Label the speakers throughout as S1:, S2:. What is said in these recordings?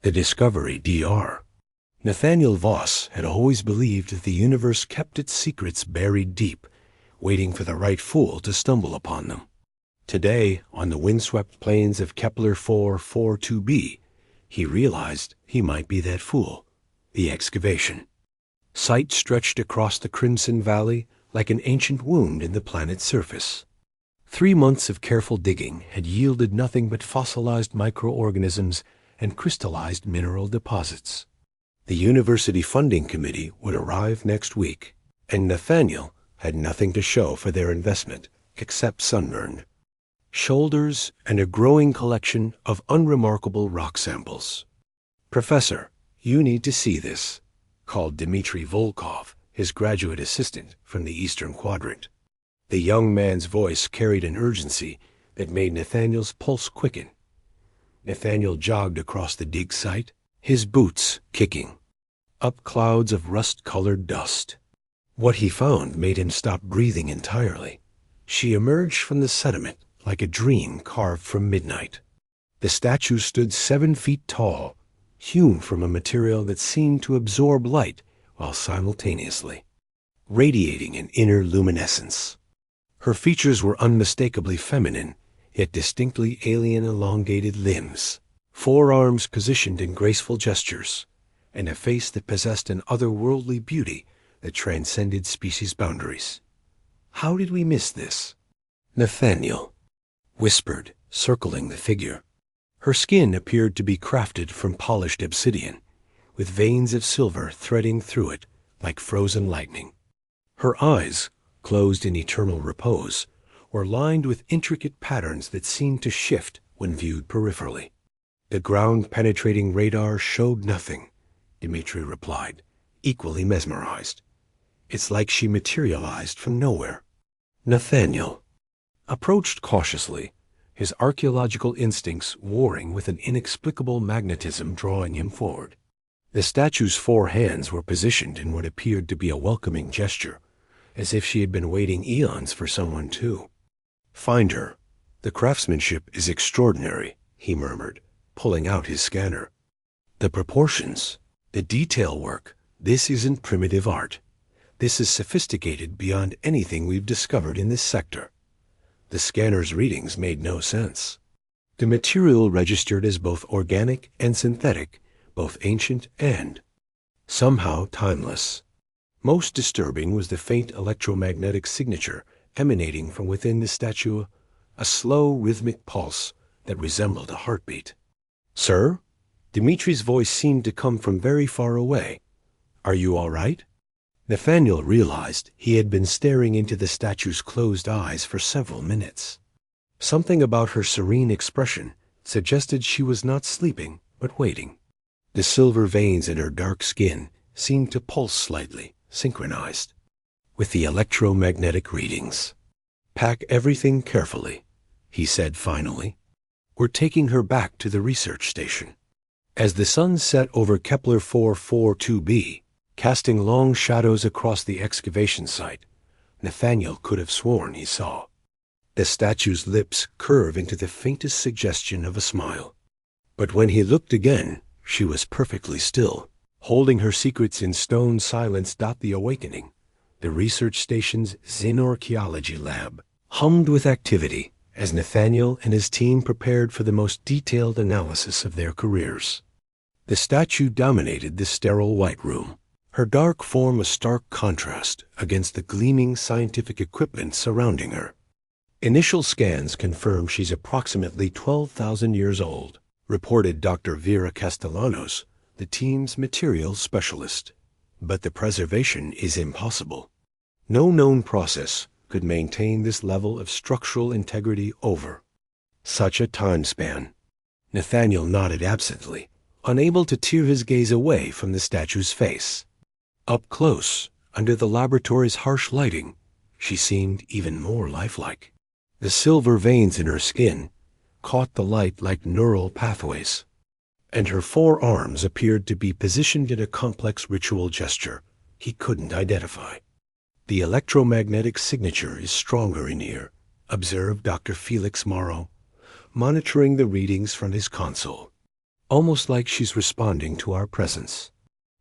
S1: The Discovery DR. Nathaniel Voss had always believed that the universe kept its secrets buried deep, waiting for the right fool to stumble upon them. Today, on the windswept plains of Kepler 442b, he realized he might be that fool. The excavation. Sight stretched across the Crimson Valley like an ancient wound in the planet's surface. 3 months of careful digging had yielded nothing but fossilized microorganisms and crystallized mineral deposits. The University Funding Committee would arrive next week, and Nathaniel had nothing to show for their investment except sunburn, shoulders, and a growing collection of unremarkable rock samples. "Professor, you need to see this," called Dmitry Volkov, his graduate assistant from the Eastern Quadrant. The young man's voice carried an urgency that made Nathaniel's pulse quicken. Nathaniel jogged across the dig site, his boots kicking, up clouds of rust-colored dust. What he found made him stop breathing entirely. She emerged from the sediment like a dream carved from midnight. The statue stood 7 feet tall, hewn from a material that seemed to absorb light while simultaneously radiating an inner luminescence. Her features were unmistakably feminine, yet distinctly alien elongated limbs, forearms positioned in graceful gestures, and a face that possessed an otherworldly beauty that transcended species boundaries. How did we miss this? Nathaniel whispered, circling the figure. Her skin appeared to be crafted from polished obsidian, with veins of silver threading through it like frozen lightning. Her eyes, closed in eternal repose, were lined with intricate patterns that seemed to shift when viewed peripherally. "The ground-penetrating radar showed nothing," Dmitry replied, equally mesmerized. "It's like she materialized from nowhere." Nathaniel approached cautiously, his archaeological instincts warring with an inexplicable magnetism drawing him forward. The statue's 4 hands were positioned in what appeared to be a welcoming gesture, as if she had been waiting eons for someone too. "Find her. The craftsmanship is extraordinary," he murmured, pulling out his scanner. "The proportions, the detail work, this isn't primitive art. This is sophisticated beyond anything we've discovered in this sector." The scanner's readings made no sense. The material registered as both organic and synthetic, both ancient and somehow timeless. Most disturbing was the faint electromagnetic signature emanating from within the statue, a slow rhythmic pulse that resembled a heartbeat. "Sir?" Dimitri's voice seemed to come from very far away. "Are you all right?" Nathaniel realized he had been staring into the statue's closed eyes for several minutes. Something about her serene expression suggested she was not sleeping, but waiting. The silver veins in her dark skin seemed to pulse slightly, synchronized with the electromagnetic readings. "Pack everything carefully," he said finally. "We're taking her back to the research station." As the sun set over Kepler 442b, casting long shadows across the excavation site, Nathaniel could have sworn he saw the statue's lips curve into the faintest suggestion of a smile. But when he looked again, she was perfectly still, holding her secrets in stone silence. The awakening, the research station's xenorchaeology lab, hummed with activity as Nathaniel and his team prepared for the most detailed analysis of their careers. The statue dominated the sterile white room, her dark form a stark contrast against the gleaming scientific equipment surrounding her. "Initial scans confirm she's approximately 12,000 years old," reported Dr. Vera Castellanos, the team's materials specialist. "But the preservation is impossible. No known process could maintain this level of structural integrity over such a time span." Nathaniel nodded absently, unable to tear his gaze away from the statue's face. Up close, under the laboratory's harsh lighting, she seemed even more lifelike. The silver veins in her skin caught the light like neural pathways, and her 4 arms appeared to be positioned in a complex ritual gesture he couldn't identify. "The electromagnetic signature is stronger in here," observed Dr. Felix Morrow, monitoring the readings from his console. almost like she's responding to our presence.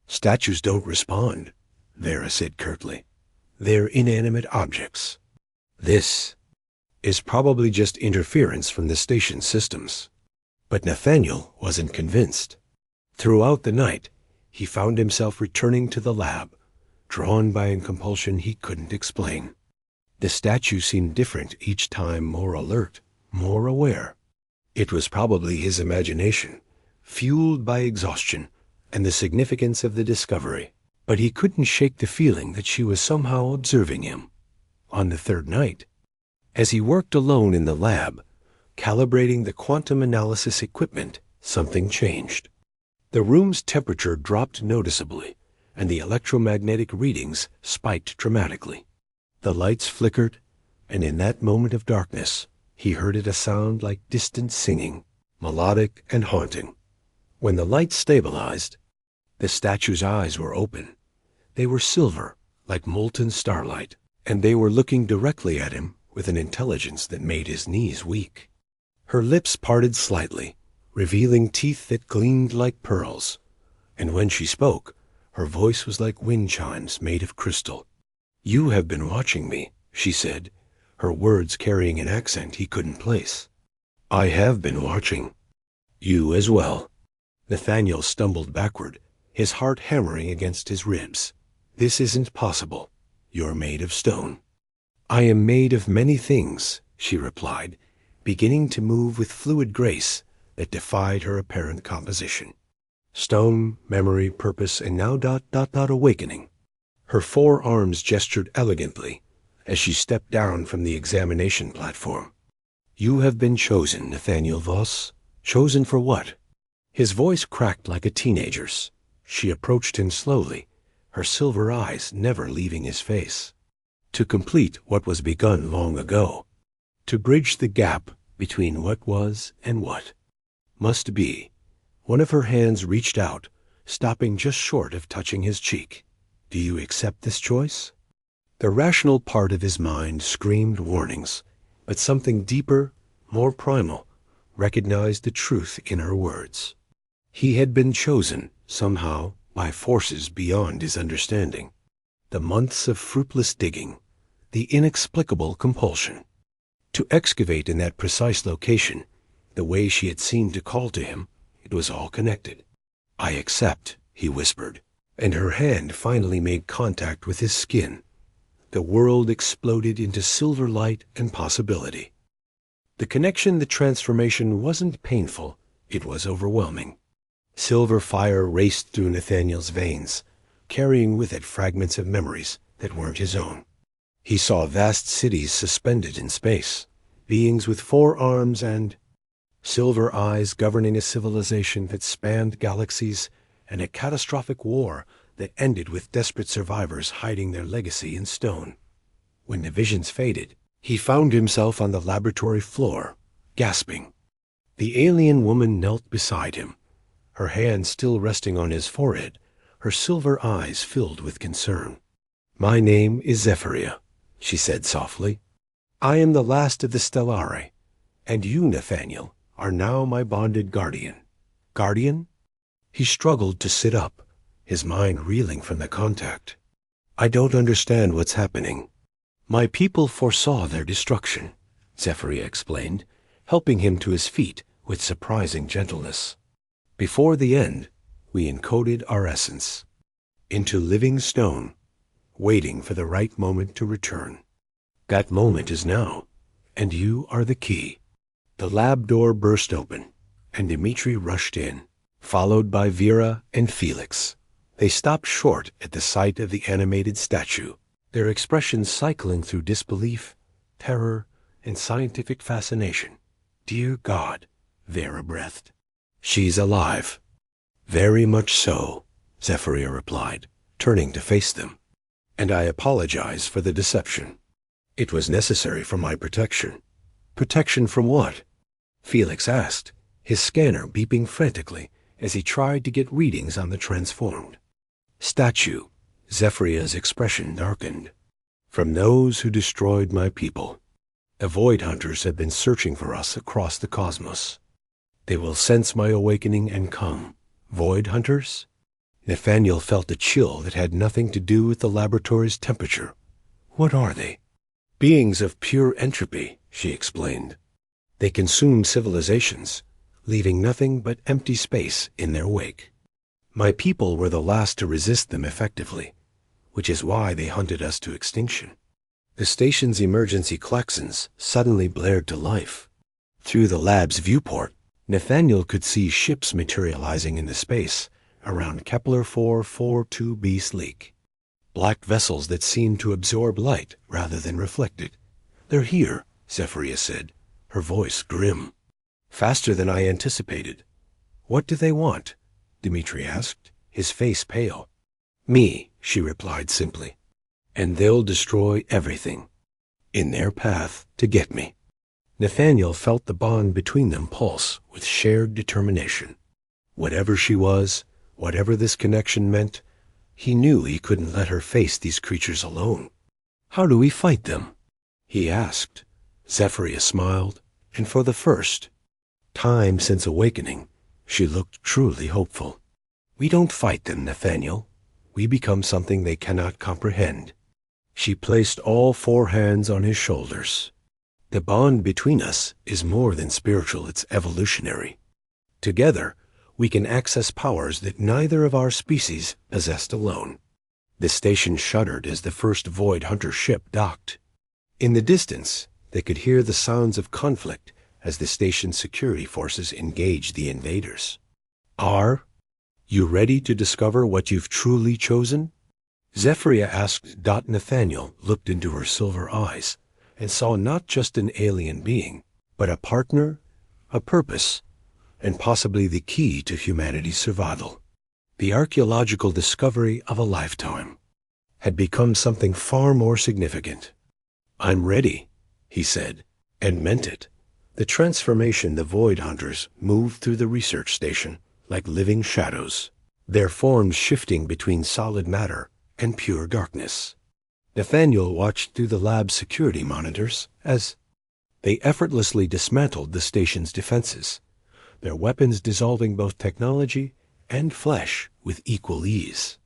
S1: Statues don't respond, Vera said curtly. They're inanimate objects. This is probably just interference from the station systems. But Nathaniel wasn't convinced. Throughout the night, he found himself returning to the lab, drawn by a compulsion he couldn't explain. The statue seemed different each time, more alert, more aware. It was probably his imagination, fueled by exhaustion and the significance of the discovery. But he couldn't shake the feeling that she was somehow observing him. On the third night, as he worked alone in the lab, calibrating the quantum analysis equipment, something changed. The room's temperature dropped noticeably, and the electromagnetic readings spiked dramatically. The lights flickered, and in that moment of darkness, he heard a sound like distant singing, melodic and haunting. When the lights stabilized, the statue's eyes were open. They were silver, like molten starlight, and they were looking directly at him with an intelligence that made his knees weak. Her lips parted slightly, revealing teeth that gleamed like pearls, and when she spoke, her voice was like wind chimes made of crystal. "You have been watching me," she said, her words carrying an accent he couldn't place. "I have been watching. You as well." Nathaniel stumbled backward, his heart hammering against his ribs. "This isn't possible. You're made of stone." "I am made of many things," she replied, beginning to move with fluid grace that defied her apparent composition. Stone, memory, purpose, and now ... awakening. Her forearms gestured elegantly as she stepped down from the examination platform. "You have been chosen, Nathaniel Voss. Chosen for what?" His voice cracked like a teenager's. She approached him slowly, her silver eyes never leaving his face. "To complete what was begun long ago. To bridge the gap between what was and what must be." One of her hands reached out, stopping just short of touching his cheek. "Do you accept this choice?" The rational part of his mind screamed warnings, but something deeper, more primal, recognized the truth in her words. He had been chosen, somehow, by forces beyond his understanding. The months of fruitless digging, the inexplicable compulsion. To excavate in that precise location, the way she had seemed to call to him, it was all connected. "I accept," he whispered, and her hand finally made contact with his skin. The world exploded into silver light and possibility. The connection, the transformation wasn't painful, it was overwhelming. Silver fire raced through Nathaniel's veins, carrying with it fragments of memories that weren't his own. He saw vast cities suspended in space, beings with 4 arms and silver eyes governing a civilization that spanned galaxies, and a catastrophic war that ended with desperate survivors hiding their legacy in stone. When the visions faded, he found himself on the laboratory floor, gasping. The alien woman knelt beside him, her hand still resting on his forehead, her silver eyes filled with concern. "My name is Zephyria," she said softly. "I am the last of the Stellari, and you, Nathaniel, are now my bonded guardian." "Guardian?" He struggled to sit up, his mind reeling from the contact. "I don't understand what's happening." "My people foresaw their destruction," Zephyria explained, helping him to his feet with surprising gentleness. "Before the end, we encoded our essence into living stone, waiting for the right moment to return. That moment is now, and you are the key." The lab door burst open, and Dmitri rushed in, followed by Vera and Felix. They stopped short at the sight of the animated statue, their expressions cycling through disbelief, terror, and scientific fascination. "Dear God," Vera breathed. "She's alive." "Very much so," Zephyria replied, turning to face them. "And I apologize for the deception. It was necessary for my protection." "Protection from what?" Felix asked, his scanner beeping frantically as he tried to get readings on the transformed statue. Zephyria's expression darkened. "From those who destroyed my people. The void hunters have been searching for us across the cosmos." They will sense my awakening and come. Void hunters? Nathaniel felt a chill that had nothing to do with the laboratory's temperature. What are they? Beings of pure entropy, she explained. They consume civilizations, leaving nothing but empty space in their wake. My people were the last to resist them effectively, which is why they hunted us to extinction. The station's emergency klaxons suddenly blared to life. Through the lab's viewport, Nathaniel could see ships materializing in the space around Kepler 442b Sleek. Black vessels that seemed to absorb light rather than reflect it. They're here, Zephyria said, her voice grim. Faster than I anticipated. What do they want? Dmitri asked, his face pale. Me, she replied simply. And they'll destroy everything in their path to get me. Nathaniel felt the bond between them pulse with shared determination. Whatever she was, whatever this connection meant, he knew he couldn't let her face these creatures alone. How do we fight them? He asked. Zephyria smiled, and for the first time since awakening, she looked truly hopeful. We don't fight them, Nathaniel. We become something they cannot comprehend. She placed all four hands on his shoulders. The bond between us is more than spiritual, it's evolutionary. Together, we can access powers that neither of our species possessed alone. The station shuddered as the first Void Hunter ship docked. In the distance, they could hear the sounds of conflict as the station's security forces engaged the invaders. Are you ready to discover what you've truly chosen? Zephyria asked. Nathaniel looked into her silver eyes and saw not just an alien being, but a partner, a purpose, and possibly the key to humanity's survival. The archaeological discovery of a lifetime had become something far more significant. I'm ready, he said, and meant it. The transformation the Void Hunters moved through the research station like living shadows, their forms shifting between solid matter and pure darkness. Nathaniel watched through the lab's security monitors as they effortlessly dismantled the station's defenses, their weapons dissolving both technology and flesh with equal ease.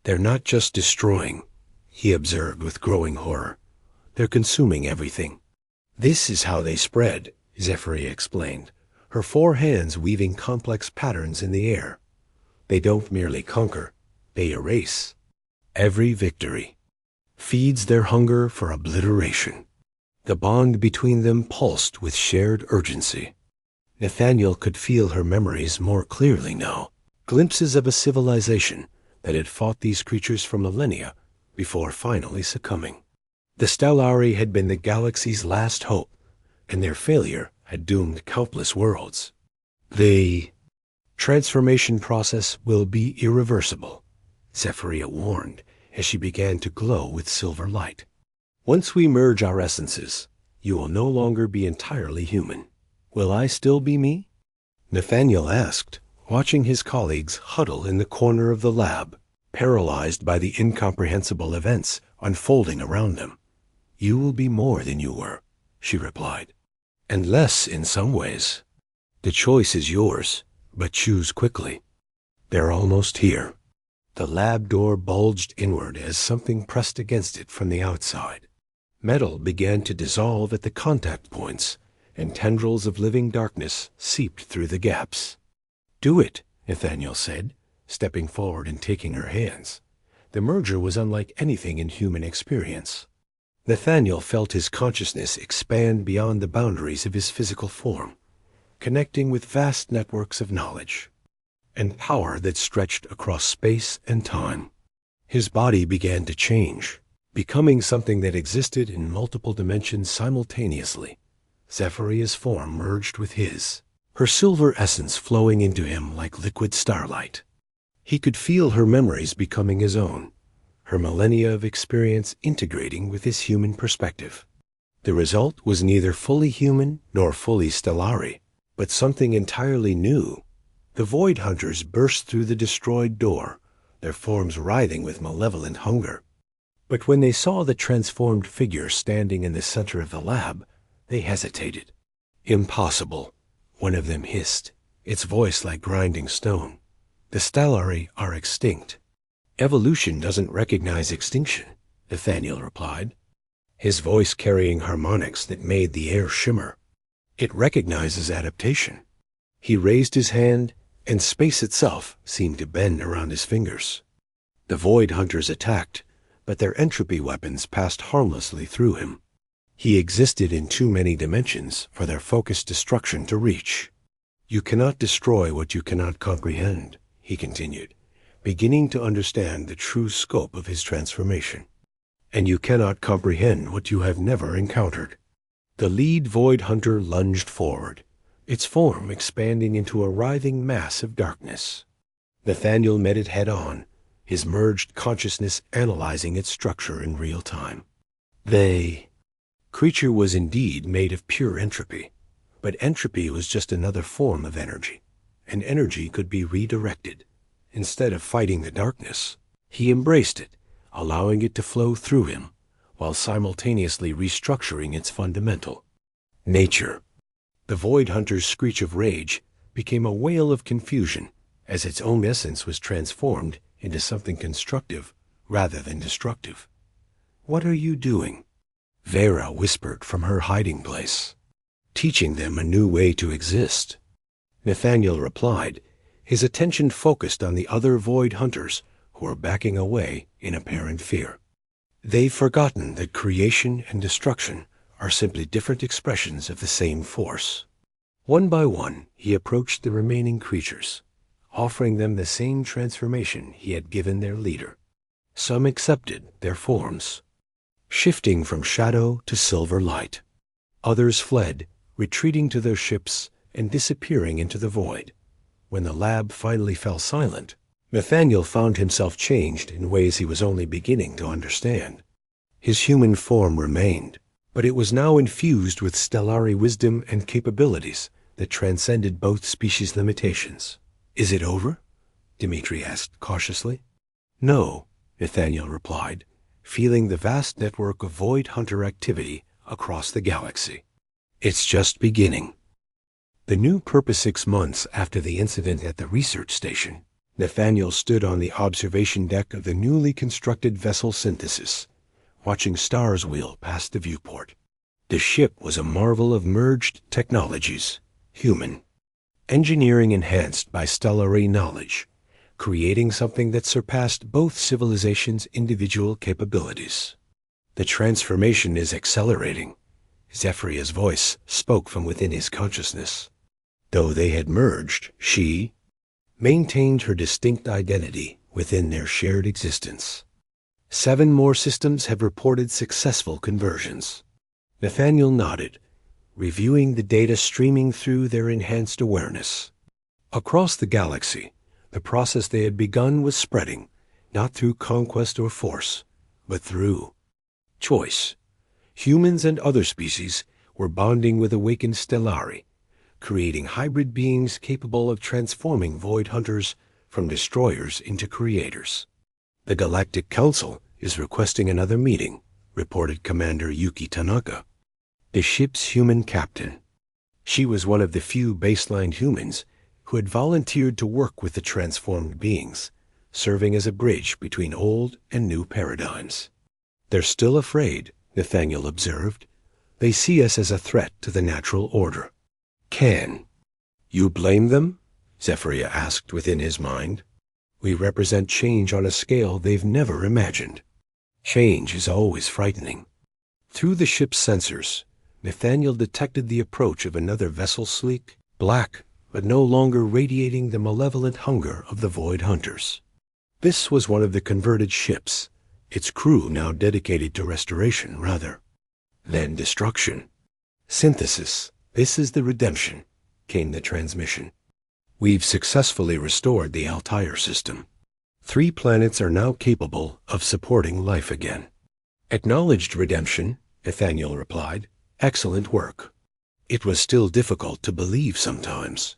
S1: They're not just destroying, he observed with growing horror. They're consuming everything. This is how they spread, Zephyria explained, her four hands weaving complex patterns in the air. They don't merely conquer, they erase. Every victory feeds their hunger for obliteration. The bond between them pulsed with shared urgency. Nathaniel could feel her memories more clearly now, glimpses of a civilization that had fought these creatures for millennia before finally succumbing. The Stellari had been the galaxy's last hope, and their failure had doomed countless worlds. The transformation process will be irreversible, Zephyria warned as she began to glow with silver light. Once we merge our essences, you will no longer be entirely human. Will I still be me? Nathaniel asked, watching his colleagues huddle in the corner of the lab, paralyzed by the incomprehensible events unfolding around them. You will be more than you were, she replied, and less in some ways. The choice is yours, but choose quickly. They're almost here. The lab door bulged inward as something pressed against it from the outside. Metal began to dissolve at the contact points, and tendrils of living darkness seeped through the gaps. Do it, Nathaniel said, stepping forward and taking her hands. The merger was unlike anything in human experience. Nathaniel felt his consciousness expand beyond the boundaries of his physical form, connecting with vast networks of knowledge and power that stretched across space and time. His body began to change, becoming something that existed in multiple dimensions simultaneously. Zephyria's form merged with his, her silver essence flowing into him like liquid starlight. He could feel her memories becoming his own, her millennia of experience integrating with his human perspective. The result was neither fully human nor fully stellari, but something entirely new. The Void Hunters burst through the destroyed door, their forms writhing with malevolent hunger. But when they saw the transformed figure standing in the center of the lab, they hesitated. Impossible, one of them hissed, its voice like grinding stone. "The stellari are extinct." "Evolution doesn't recognize extinction," Nathaniel replied, his voice carrying harmonics that made the air shimmer. "It recognizes adaptation." He raised his hand, and space itself seemed to bend around his fingers. The Void Hunters attacked, but their entropy weapons passed harmlessly through him. He existed in too many dimensions for their focused destruction to reach. "You cannot destroy what you cannot comprehend," he continued, beginning to understand the true scope of his transformation. "And you cannot comprehend what you have never encountered." The lead Void Hunter lunged forward, its form expanding into a writhing mass of darkness. Nathaniel met it head-on, his merged consciousness analyzing its structure in real time. Creature was indeed made of pure entropy, but entropy was just another form of energy, and energy could be redirected. Instead of fighting the darkness, he embraced it, allowing it to flow through him, while simultaneously restructuring its fundamental nature. The Void Hunter's screech of rage became a wail of confusion as its own essence was transformed into something constructive rather than destructive. "What are you doing?" Vera whispered from her hiding place. "Teaching them a new way to exist," Nathaniel replied, his attention focused on the other Void Hunters who were backing away in apparent fear. "They've forgotten that creation and destruction are simply different expressions of the same force." One by one, he approached the remaining creatures, offering them the same transformation he had given their leader. Some accepted their forms, shifting from shadow to silver light. Others fled, retreating to their ships and disappearing into the void. When the lab finally fell silent, Nathaniel found himself changed in ways he was only beginning to understand. His human form remained, but it was now infused with stellari wisdom and capabilities that transcended both species' limitations. "Is it over?" Dmitri asked cautiously. "No," Nathaniel replied, feeling the vast network of Void Hunter activity across the galaxy. "It's just beginning." The new purpose 6 months after the incident at the research station, Nathaniel stood on the observation deck of the newly constructed vessel Synthesis, watching stars wheel past the viewport. The ship was a marvel of merged technologies, human, engineering enhanced by stellari knowledge, creating something that surpassed both civilizations' individual capabilities. "The transformation is accelerating," Zephyria's voice spoke from within his consciousness. Though they had merged, she maintained her distinct identity within their shared existence. 7 more systems have reported successful conversions. Nathaniel nodded, reviewing the data streaming through their enhanced awareness. Across the galaxy, the process they had begun was spreading, not through conquest or force, but through choice. Humans and other species were bonding with awakened stellari, creating hybrid beings capable of transforming Void Hunters from destroyers into creators. "The Galactic Council is requesting another meeting," reported Commander Yuki Tanaka, the ship's human captain. She was one of the few baseline humans who had volunteered to work with the transformed beings, serving as a bridge between old and new paradigms. "They're still afraid," Nathaniel observed. "They see us as a threat to the natural order." "Can you blame them?" Zephyria asked within his mind. "We represent change on a scale they've never imagined. Change is always frightening." Through the ship's sensors, Nathaniel detected the approach of another vessel, sleek, black, but no longer radiating the malevolent hunger of the Void Hunters. This was one of the converted ships, its crew now dedicated to restoration rather than destruction. "Synthesis, this is the redemption," came the transmission. "We've successfully restored the Altair system. 3 planets are now capable of supporting life again." "Acknowledged redemption," Nathaniel replied. "Excellent work." It was still difficult to believe sometimes.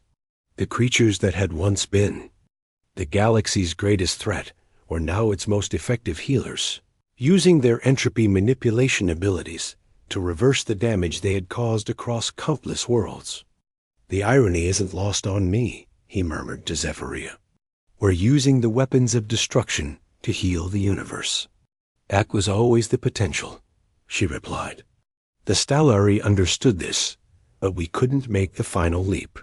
S1: The creatures that had once been the galaxy's greatest threat were now its most effective healers, using their entropy manipulation abilities to reverse the damage they had caused across countless worlds. The irony isn't lost on me, he murmured to Zephyria. We're using the weapons of destruction to heal the universe. That was always the potential, she replied. The Stellari understood this, but we couldn't make the final leap.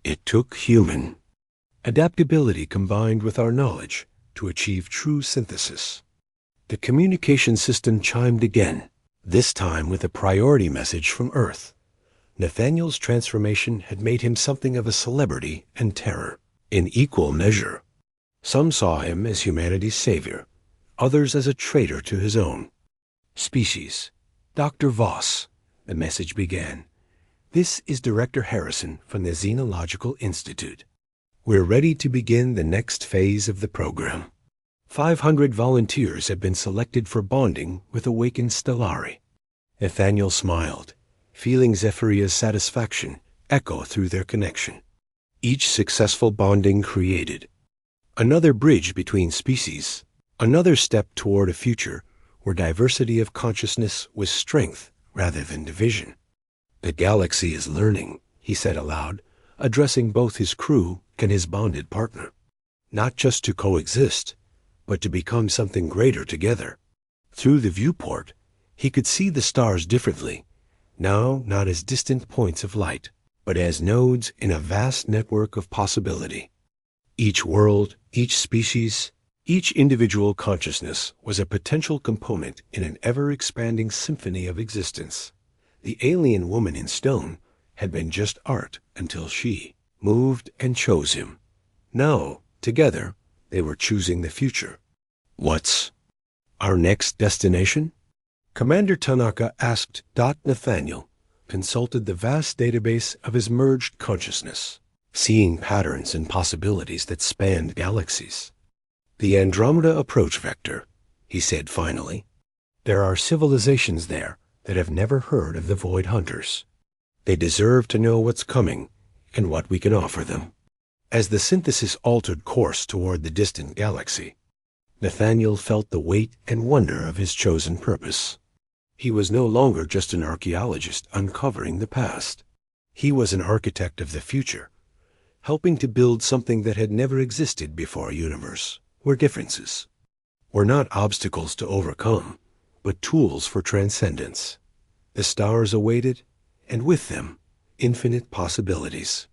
S1: It took human adaptability combined with our knowledge to achieve true synthesis. The communication system chimed again, this time with a priority message from Earth. Nathaniel's transformation had made him something of a celebrity and terror, in equal measure. Some saw him as humanity's savior, others as a traitor to his own species. Dr. Voss, the message began. This is Director Harrison from the Xenological Institute. We're ready to begin the next phase of the program. 500 volunteers have been selected for bonding with awakened Stellari. Nathaniel smiled, feeling Zephyrya's satisfaction echo through their connection. Each successful bonding created another bridge between species, another step toward a future where diversity of consciousness was strength rather than division. The galaxy is learning, he said aloud, addressing both his crew and his bonded partner. Not just to coexist, but to become something greater together. Through the viewport, he could see the stars differently, now not as distant points of light, but as nodes in a vast network of possibility. Each world, each species, each individual consciousness was a potential component in an ever-expanding symphony of existence. The alien woman in stone had been just art until she moved and chose him. Now, together, they were choosing the future. What's our next destination? Commander Tanaka asked. Nathaniel consulted the vast database of his merged consciousness, seeing patterns and possibilities that spanned galaxies. The Andromeda approach vector, he said finally. There are civilizations there that have never heard of the Void Hunters. They deserve to know what's coming and what we can offer them. As the synthesis altered course toward the distant galaxy, Nathaniel felt the weight and wonder of his chosen purpose. He was no longer just an archaeologist uncovering the past. He was an architect of the future, helping to build something that had never existed before a universe where differences were not obstacles to overcome, but tools for transcendence. The stars awaited, and with them, infinite possibilities.